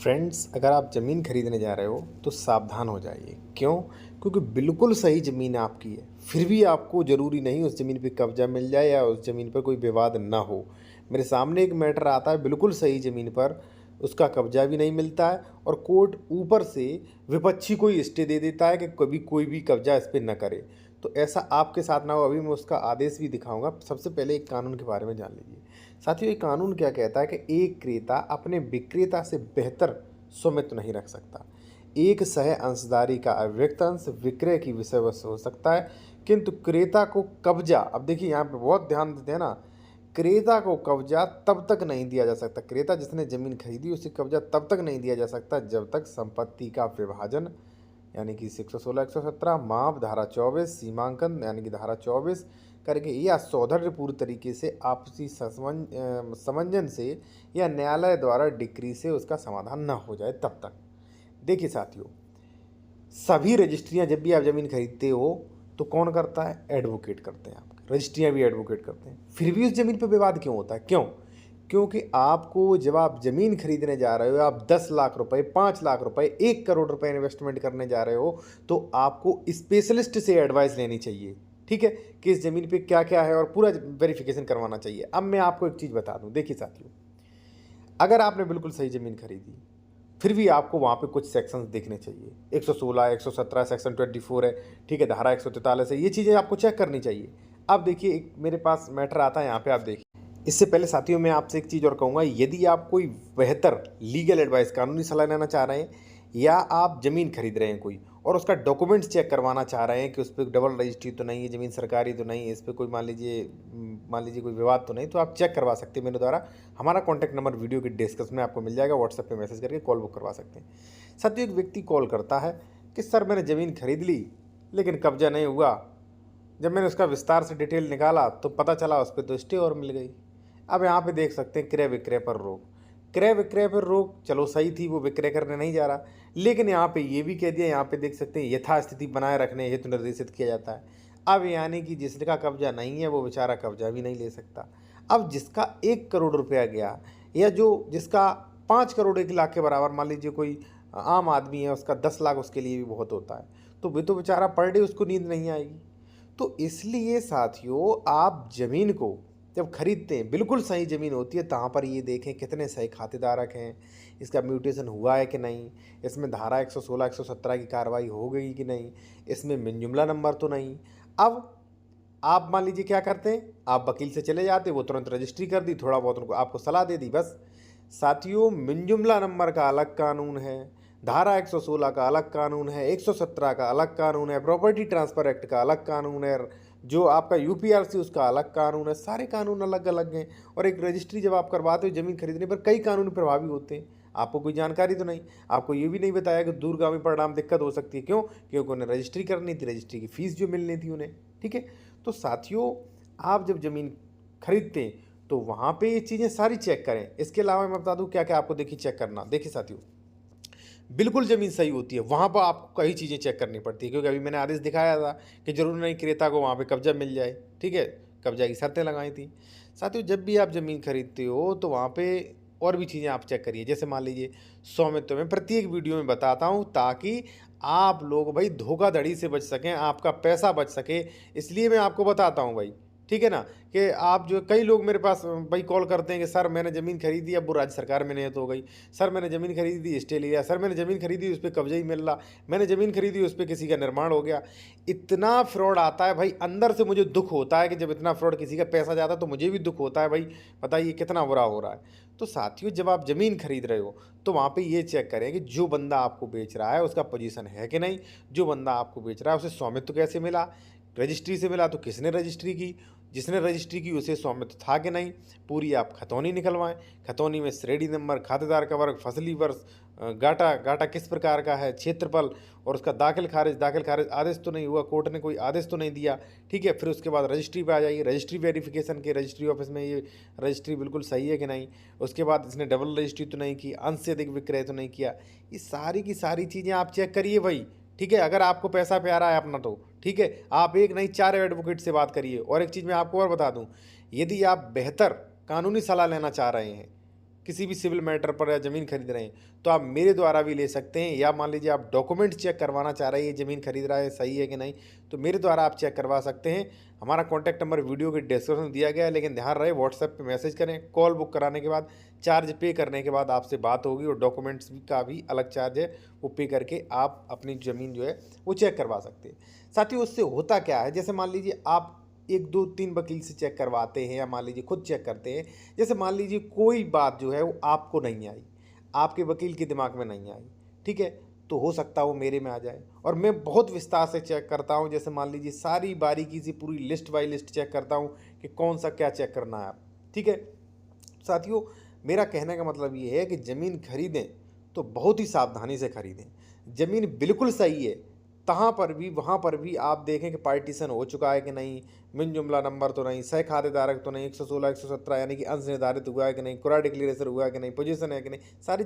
Friends, अगर आप ज़मीन खरीदने जा रहे हो तो सावधान हो जाइए। क्यों? क्योंकि बिल्कुल सही ज़मीन आपकी है, फिर भी आपको ज़रूरी नहीं उस ज़मीन पे कब्ज़ा मिल जाए या उस ज़मीन पर कोई विवाद ना हो। मेरे सामने एक मैटर आता है, बिल्कुल सही ज़मीन पर उसका कब्ज़ा भी नहीं मिलता है और कोर्ट ऊपर से विपक्षी को ही स्टे दे देता है कि कभी कोई भी कब्ज़ा इस पे ना करे। तो ऐसा आपके साथ ना हो, अभी मैं उसका आदेश भी दिखाऊँगा। सबसे पहले एक कानून के बारे में जान लीजिए। साथियों, ये कानून क्या कहता है कि एक क्रेता अपने विक्रेता से बेहतर स्वामित्व नहीं रख सकता। एक सह अंशधारी का अव्यक्त अंश विक्रय की विषय वस्तु हो सकता है, किंतु क्रेता को कब्जा, अब देखिए यहाँ पे बहुत ध्यान देते हैं ना, क्रेता को कब्जा तब तक नहीं दिया जा सकता, क्रेता जिसने जमीन खरीदी उसे कब्जा तब तक नहीं दिया जा सकता जब तक संपत्ति का विभाजन यानी कि 116 117 माप धारा 24 सीमांकन यानी कि धारा 24 करके या सौधर्यपूर्ण तरीके से आपसी समंजन से या न्यायालय द्वारा डिक्री से उसका समाधान न हो जाए तब तक। देखिए साथियों, सभी रजिस्ट्रियां जब भी आप ज़मीन खरीदते हो तो कौन करता है? एडवोकेट करते हैं। आपके रजिस्ट्रियां भी एडवोकेट करते हैं। फिर भी उस ज़मीन पर विवाद क्यों होता है? क्यों? क्योंकि आपको जब आप ज़मीन खरीदने जा रहे हो, आप 10 लाख रुपए, 5 लाख रुपए, 1 करोड़ रुपए इन्वेस्टमेंट करने जा रहे हो, तो आपको स्पेशलिस्ट से एडवाइस लेनी चाहिए, ठीक है, कि इस ज़मीन पे क्या क्या है और पूरा वेरिफिकेशन करवाना चाहिए। अब मैं आपको एक चीज़ बता दूं, देखिए साथियों, अगर आपने बिल्कुल सही ज़मीन खरीदी, फिर भी आपको वहाँ पे कुछ सेक्शंस देखने चाहिए। 116 117 सेक्शन 24 है, ठीक है, धारा 143 है, ये चीज़ें आपको चेक करनी चाहिए। अब देखिए, एक मेरे पास मैटर आता है, यहाँ पे आप देखिए। इससे पहले साथियों, मैं आपसे एक चीज़ और कहूँगा, यदि आप कोई बेहतर लीगल एडवाइस, कानूनी सलाह लेना चाह रहे हैं, या आप ज़मीन खरीद रहे हैं कोई और उसका डॉक्यूमेंट्स चेक करवाना चाह रहे हैं कि उस पर डबल रजिस्ट्री तो नहीं है, ज़मीन सरकारी तो नहीं है, इस पर कोई मान लीजिए कोई विवाद तो नहीं, तो आप चेक करवा सकते हैं मेरे द्वारा। हमारा कॉन्टैक्ट नंबर वीडियो के डिस्क्रिप्शन में आपको मिल जाएगा, व्हाट्सएप पे मैसेज करके कॉल बुक करवा सकते हैं। साथियों, एक व्यक्ति कॉल करता है कि सर मैंने ज़मीन खरीद ली लेकिन कब्जा नहीं हुआ। जब मैंने उसका विस्तार से डिटेल निकाला तो पता चला उस पर तो स्टे और मिल गई। अब यहाँ पे देख सकते हैं क्रय विक्रय पर रोक, क्रय विक्रय पर रोक चलो सही थी, वो विक्रय करने नहीं जा रहा, लेकिन यहाँ पे ये भी कह दिया, यहाँ पे देख सकते हैं यथास्थिति बनाए रखने हेतु निर्देशित किया जाता है। अब यानी कि जिसका कब्जा नहीं है वो बेचारा कब्जा भी नहीं ले सकता। अब जिसका 1 करोड़ रुपया गया, या जो जिसका 5 करोड़ 1 लाख के बराबर, मान लीजिए कोई आम आदमी है, उसका 10 लाख उसके लिए भी बहुत होता है, तो वे तो बेचारा पर डे उसको नींद नहीं आएगी। तो इसलिए साथियों, आप ज़मीन को जब खरीदते हैं, बिल्कुल सही ज़मीन होती है, तहाँ पर ये देखें कितने सही खातेदारक हैं, इसका म्यूटेशन हुआ है कि नहीं, इसमें धारा 116 117 की कार्रवाई हो गई कि नहीं, इसमें मिन जुमला नंबर तो नहीं। अब आप मान लीजिए क्या करते हैं, आप वकील से चले जाते, वो तुरंत रजिस्ट्री कर दी, थोड़ा बहुत उनको आपको सलाह दे दी, बस। साथियों, मिन जुमला नंबर का अलग कानून है, धारा 116 का अलग कानून है, 117 का अलग कानून है, प्रॉपर्टी ट्रांसफ़र एक्ट का अलग कानून है, जो आपका यूपीआरसी उसका अलग कानून है, सारे कानून अलग अलग हैं। और एक रजिस्ट्री जब आप करवाते हो ज़मीन खरीदने पर, कई कानून प्रभावी होते हैं, आपको कोई जानकारी तो नहीं। आपको ये भी नहीं बताया कि दूरगामी परिणाम दिक्कत हो सकती है। क्यों? क्योंकि उन्हें रजिस्ट्री करनी थी, रजिस्ट्री की फ़ीस जो मिलनी थी उन्हें, ठीक है। तो साथियों, आप जब ज़मीन खरीदते हैं तो वहाँ पे ये चीज़ें सारी चेक करें। इसके अलावा मैं बता दूँ क्या क्या आपको देखिए चेक करना। देखिए साथियों, बिल्कुल ज़मीन सही होती है, वहाँ पर आपको कई चीज़ें चेक करनी पड़ती है, क्योंकि अभी मैंने आदेश दिखाया था कि ज़रूरी नहीं क्रेता को वहाँ पे कब्जा मिल जाए, ठीक है, कब्जा की शर्तें लगाई थी। साथियों, जब भी आप ज़मीन खरीदते हो तो वहाँ पे और भी चीज़ें आप चेक करिए। जैसे मान लीजिए स्वामित्व, में प्रत्येक वीडियो में बताता हूँ ताकि आप लोग भाई धोखाधड़ी से बच सकें, आपका पैसा बच सके, इसलिए मैं आपको बताता हूँ भाई, ठीक है ना। कि आप जो, कई लोग मेरे पास भाई कॉल करते हैं कि सर मैंने ज़मीन खरीदी, अब वो राज्य सरकार में नियत हो गई, सर मैंने ज़मीन खरीदी स्टे लिया, सर मैंने ज़मीन खरीदी उस पर कब्जा ही मिल रहा, मैंने ज़मीन खरीदी उस पर किसी का निर्माण हो गया। इतना फ्रॉड आता है भाई, अंदर से मुझे दुख होता है कि जब इतना फ्रॉड किसी का पैसा जाता है तो मुझे भी दुख होता है भाई, बताइए कितना बुरा हो रहा है। तो साथियों, जब आप ज़मीन खरीद रहे हो तो वहाँ पे ये चेक करें कि जो बंदा आपको बेच रहा है उसका पोजीशन है कि नहीं, जो बंदा आपको बेच रहा है उसे स्वामित्व कैसे मिला, रजिस्ट्री से मिला तो किसने रजिस्ट्री की, जिसने रजिस्ट्री की उसे स्वामित्व था कि नहीं, पूरी आप खतौनी निकलवाएं। खतौनी में श्रेणी नंबर, खातेदार का वर्ग, फसली वर्ष, गाटा गाटा किस प्रकार का है, क्षेत्रफल, और उसका दाखिल खारिज आदेश तो नहीं हुआ, कोर्ट ने कोई आदेश तो नहीं दिया, ठीक है। फिर उसके बाद रजिस्ट्री पे आ जाइए, रजिस्ट्री वेरिफिकेशन के रजिस्ट्री ऑफिस में ये रजिस्ट्री बिल्कुल सही है कि नहीं, उसके बाद इसने डबल रजिस्ट्री तो नहीं की, अंश से अधिक विक्रय तो नहीं किया, ये सारी की सारी चीज़ें आप चेक करिए भाई, ठीक है। अगर आपको पैसा प्यारा है अपना तो ठीक है, आप एक नहीं 4 एडवोकेट से बात करिए। और एक चीज़ मैं आपको और बता दूं, यदि आप बेहतर कानूनी सलाह लेना चाह रहे हैं किसी भी सिविल मैटर पर या ज़मीन खरीद रहे हैं तो आप मेरे द्वारा भी ले सकते हैं, या मान लीजिए आप डॉक्यूमेंट चेक करवाना चाह रहे हैं ये ज़मीन खरीद रहा है सही है कि नहीं, तो मेरे द्वारा आप चेक करवा सकते हैं। हमारा कॉन्टैक्ट नंबर वीडियो के डिस्क्रिप्शन में दिया गया है, लेकिन ध्यान रहे व्हाट्सएप पे मैसेज करें। कॉल बुक कराने के बाद चार्ज पे करने के बाद आपसे बात होगी, और डॉक्यूमेंट्स का भी अलग चार्ज है, वो पे करके आप अपनी ज़मीन जो है वो चेक करवा सकते हैं। साथियों उससे होता क्या है, जैसे मान लीजिए आप 1 2 3 वकील से चेक करवाते हैं, या मान लीजिए खुद चेक करते हैं। जैसे मान लीजिए कोई बात जो है वो आपको नहीं आई, आपके वकील के दिमाग में नहीं आई, ठीक है, तो हो सकता है वो मेरे में आ जाए, और मैं बहुत विस्तार से चेक करता हूँ। जैसे मान लीजिए सारी बारीकी से पूरी लिस्ट बाय लिस्ट चेक करता हूँ कि कौन सा क्या चेक करना है आप, ठीक है। साथियों मेरा कहने का मतलब ये है कि ज़मीन खरीदें तो बहुत ही सावधानी से खरीदें। ज़मीन बिल्कुल सही है, तहाँ पर भी वहाँ पर भी आप देखें कि पार्टीशन हो चुका है कि नहीं, मिन जुमला नंबर तो नहीं, सह खातेदारक तो नहीं, 116 117 यानी कि अंश निर्धारित हुआ है कि नहीं, कुरा डिक्लेरेशन हुआ है कि नहीं, पोजीशन है कि नहीं, सारी